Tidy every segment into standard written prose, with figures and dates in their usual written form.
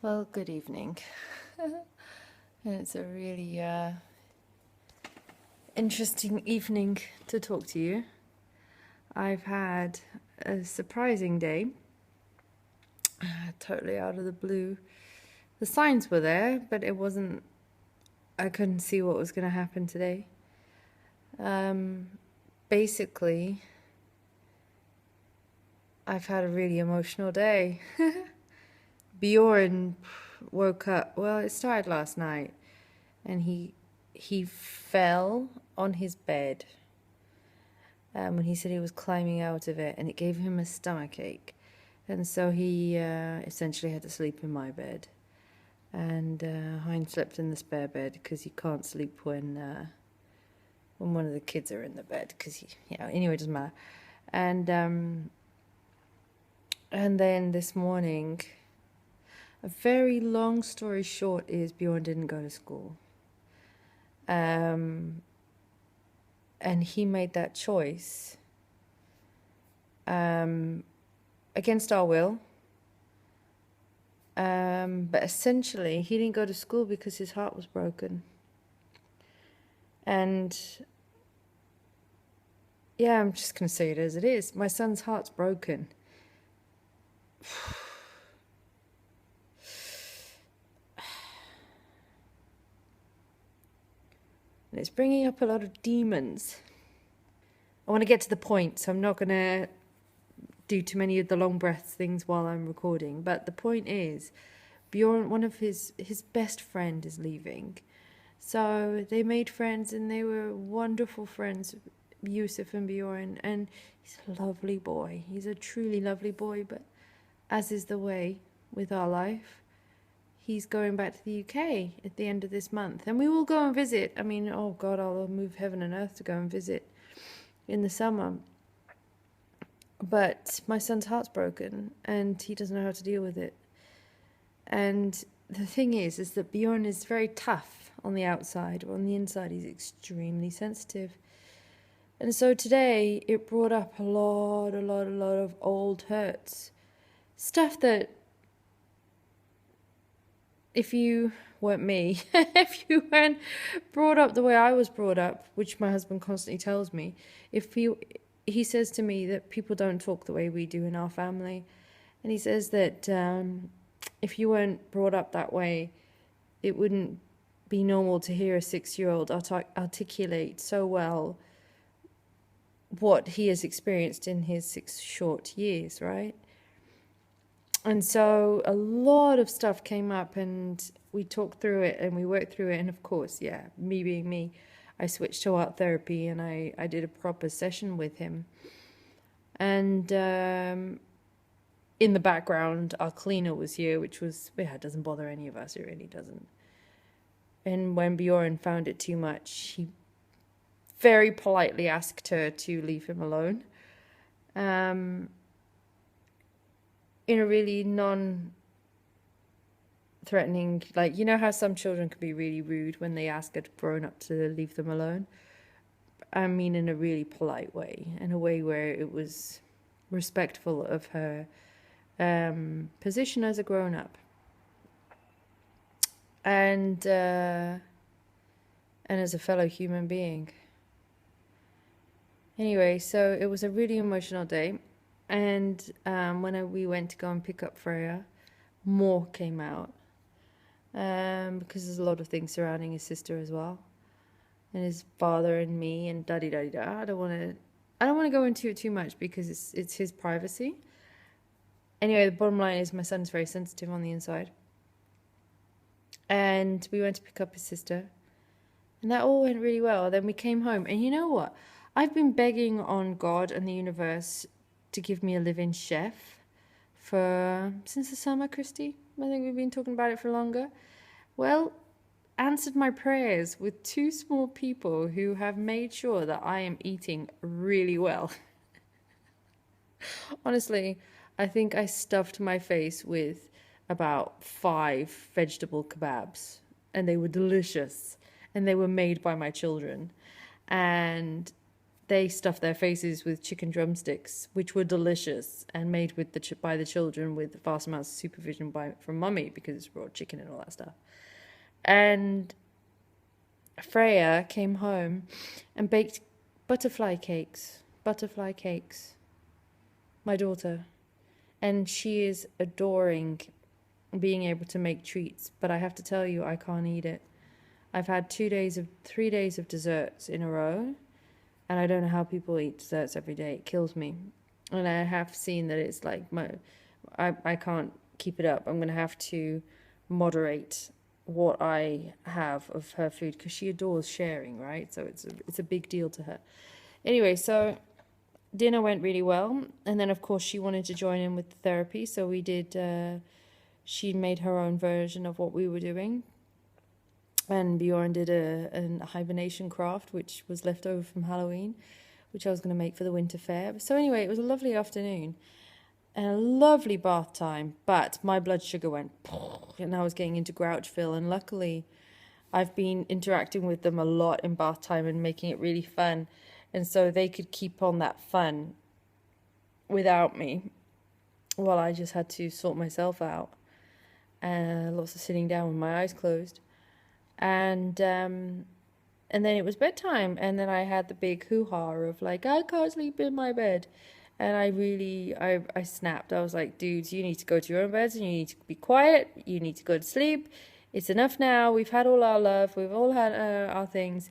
Well, good evening. And it's a really interesting evening to talk to you. I've had a surprising day, totally out of the blue. The signs were there, but I couldn't see what was going to happen today. Basically, I've had a really emotional day. Bjorn woke up, well, it started last night, and he fell on his bed when he said he was climbing out of it, and it gave him a stomach ache, and so he essentially had to sleep in my bed, and Hein slept in the spare bed because you can't sleep when one of the kids are in the bed because anyway, it doesn't matter, and then this morning, a very long story short is Bjorn didn't go to school. And he made that choice against our will. But essentially, he didn't go to school because his heart was broken. And yeah, I'm just going to say it as it is. My son's heart's broken. And it's bringing up a lot of demons. I want to get to the point, so I'm not going to do too many of the long breaths things while I'm recording. But the point is, Bjorn, one of his best friend is leaving. So they made friends and they were wonderful friends, Yusuf and Bjorn. And he's a lovely boy. He's a truly lovely boy. But as is the way with our life, he's going back to the UK at the end of this month. And we will go and visit. I mean, oh God, I'll move heaven and earth to go and visit in the summer. But my son's heart's broken and he doesn't know how to deal with it. And the thing is that Bjorn is very tough on the outside. On the inside, he's extremely sensitive. And so today, it brought up a lot of old hurts. Stuff that, if you weren't me, if you weren't brought up the way I was brought up, which my husband constantly tells me, he says to me that people don't talk the way we do in our family. And he says that if you weren't brought up that way, it wouldn't be normal to hear a 6-year-old articulate so well what he has experienced in his 6 short years, right? And so a lot of stuff came up and we talked through it and we worked through it. And of course, yeah, me being me, I switched to art therapy and I did a proper session with him. And in the background, our cleaner was here, which was, it doesn't bother any of us, it really doesn't. And when Bjorn found it too much, he very politely asked her to leave him alone. In a really non-threatening, like, you know how some children can be really rude when they ask a grown-up to leave them alone? I mean, in a really polite way, in a way where it was respectful of her position as a grown-up. And as a fellow human being. Anyway, so it was a really emotional day. And when we went to go and pick up Freya, more came out. Because there's a lot of things surrounding his sister as well. And his father and me and da-di-da-di-da. I don't want to go into it too much because it's his privacy. Anyway, the bottom line is my son's very sensitive on the inside. And we went to pick up his sister. And that all went really well. Then we came home. And you know what? I've been begging on God and the universe to give me a live-in chef since the summer, Christy. I think we've been talking about it for longer. Well, answered my prayers with 2 small people who have made sure that I am eating really well. Honestly, I think I stuffed my face with about 5 vegetable kebabs, and they were delicious, and they were made by my children. And they stuffed their faces with chicken drumsticks, which were delicious and made with by the children with vast amounts of supervision from mummy, because it's raw chicken and all that stuff. And Freya came home and baked butterfly cakes. My daughter. And she is adoring being able to make treats, but I have to tell you, I can't eat it. I've had 3 days of desserts in a row, and I don't know how people eat desserts every day. It kills me. And I have seen that it's like I can't keep it up. I'm going to have to moderate what I have of her food, because she adores sharing, right? So it's a big deal to her. Anyway, so dinner went really well, and then of course she wanted to join in with the therapy, so we did. She made her own version of what we were doing, and Bjorn did a hibernation craft, which was left over from Halloween, which I was going to make for the winter fair. So anyway, it was a lovely afternoon and a lovely bath time, but my blood sugar went and I was getting into Grouchville, and luckily I've been interacting with them a lot in bath time and making it really fun, and so they could keep on that fun without me while I just had to sort myself out. Lots of sitting down with my eyes closed. And then it was bedtime, and then I had the big hoo-ha of like, I can't sleep in my bed. And I snapped. I was like, dudes, you need to go to your own beds and you need to be quiet. You need to go to sleep. It's enough now. We've had all our love. We've all had our things.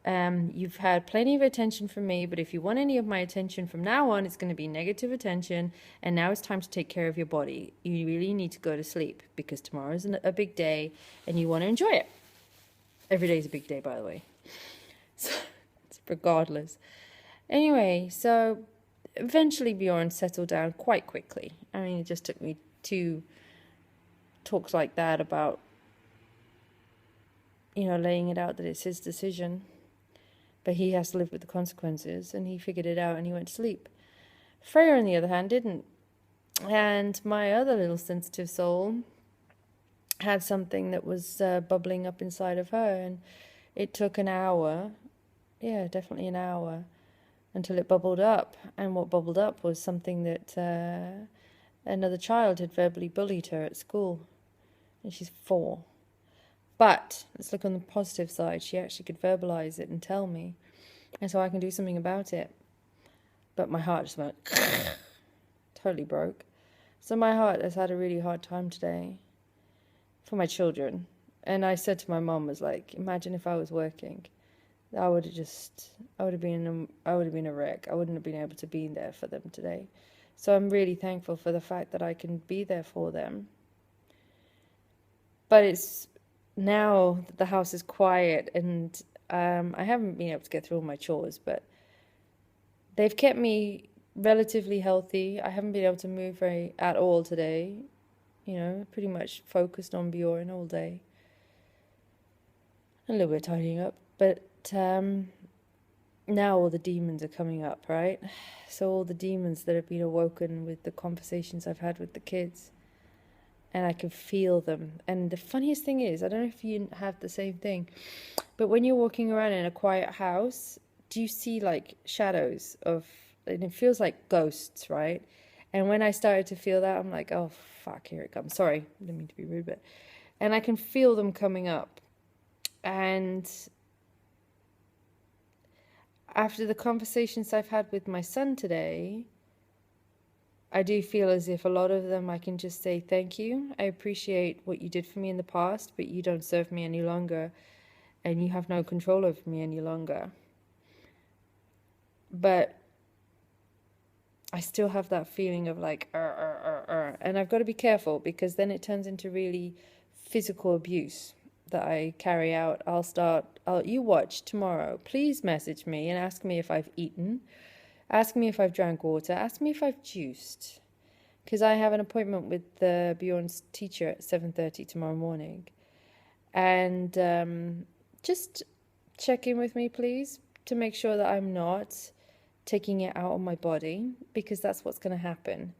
You've had plenty of attention from me, but if you want any of my attention from now on, it's going to be negative attention, and now it's time to take care of your body. You really need to go to sleep, because tomorrow's a big day and you want to enjoy it. Every day is a big day, by the way. So, it's regardless. Anyway, so eventually Bjorn settled down quite quickly. I mean, it just took me 2 talks like that about, laying it out that it's his decision, but he has to live with the consequences, and he figured it out and he went to sleep. Freya, on the other hand, didn't. And my other little sensitive soul had something that was bubbling up inside of her, and it took an hour, definitely an hour, until it bubbled up. And what bubbled up was something that another child had verbally bullied her at school, and she's 4. But let's look on the positive side. She actually could verbalize it and tell me, and so I can do something about it. But my heart just went totally broke. So my heart has had a really hard time today for my children. And I said to my mom, was like, imagine if I was working, I would have been a wreck. I wouldn't have been able to be there for them today. So I'm really thankful for the fact that I can be there for them. But it's now that the house is quiet, and I haven't been able to get through all my chores, but they've kept me relatively healthy. I haven't been able to move at all today. Pretty much focused on Bjorn all day. A little bit tidying up, but now all the demons are coming up, right? So all the demons that have been awoken with the conversations I've had with the kids, and I can feel them. And the funniest thing is, I don't know if you have the same thing, but when you're walking around in a quiet house, do you see like shadows and it feels like ghosts, right? And when I started to feel that, I'm like, oh fuck, here it comes. Sorry, I didn't mean to be rude, but and I can feel them coming up. And after the conversations I've had with my son today, I do feel as if a lot of them I can just say thank you. I appreciate what you did for me in the past, but you don't serve me any longer, and you have no control over me any longer. But I still have that feeling of like, and I've got to be careful, because then it turns into really physical abuse that I carry out. You watch tomorrow. Please message me and ask me if I've eaten. Ask me if I've drank water. Ask me if I've juiced. Because I have an appointment with Bjorn's teacher at 7:30 tomorrow morning. And just check in with me, please, to make sure that I'm not taking it out on my body, because that's what's going to happen.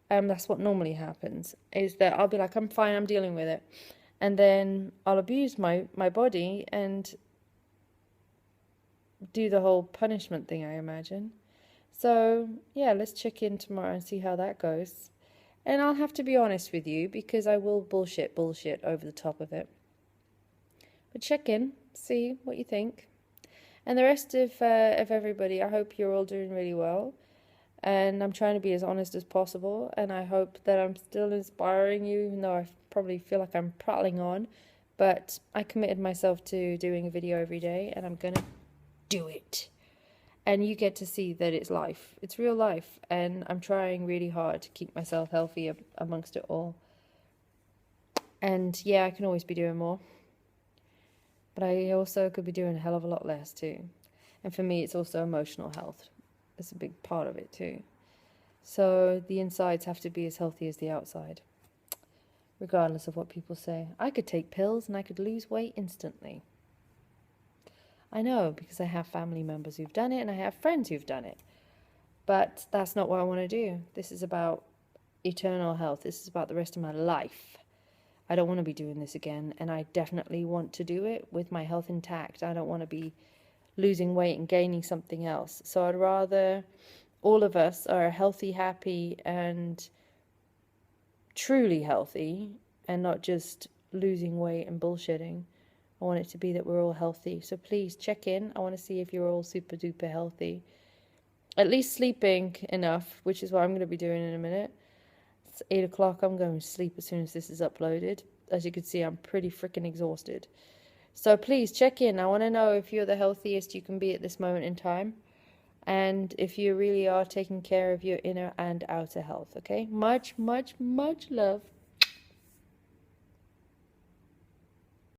That's what normally happens, is that I'll be like, I'm fine, I'm dealing with it. And then I'll abuse my body, and do the whole punishment thing, I imagine. So, yeah, let's check in tomorrow and see how that goes. And I'll have to be honest with you because I will bullshit over the top of it. But check in, see what you think. And the rest of everybody, I hope you're all doing really well. And I'm trying to be as honest as possible. And I hope that I'm still inspiring you, even though I probably feel like I'm prattling on. But I committed myself to doing a video every day, and I'm going to do it. And you get to see that it's life. It's real life. And I'm trying really hard to keep myself healthy amongst it all. And yeah, I can always be doing more. But I also could be doing a hell of a lot less too. And for me, it's also emotional health. It's a big part of it too. So the insides have to be as healthy as the outside, regardless of what people say. I could take pills and I could lose weight instantly. I know, because I have family members who've done it and I have friends who've done it. But that's not what I want to do. This is about eternal health. This is about the rest of my life. I don't want to be doing this again, and I definitely want to do it with my health intact. I don't want to be losing weight and gaining something else. So I'd rather all of us are healthy, happy, and truly healthy, and not just losing weight and bullshitting. I want it to be that we're all healthy. So please check in. I want to see if you're all super duper healthy. At least sleeping enough, which is what I'm going to be doing in a minute. It's 8 o'clock. I'm going to sleep as soon as this is uploaded. As you can see, I'm pretty freaking exhausted. So please check in. I want to know if you're the healthiest you can be at this moment in time. And if you really are taking care of your inner and outer health, okay? Much, much, much love.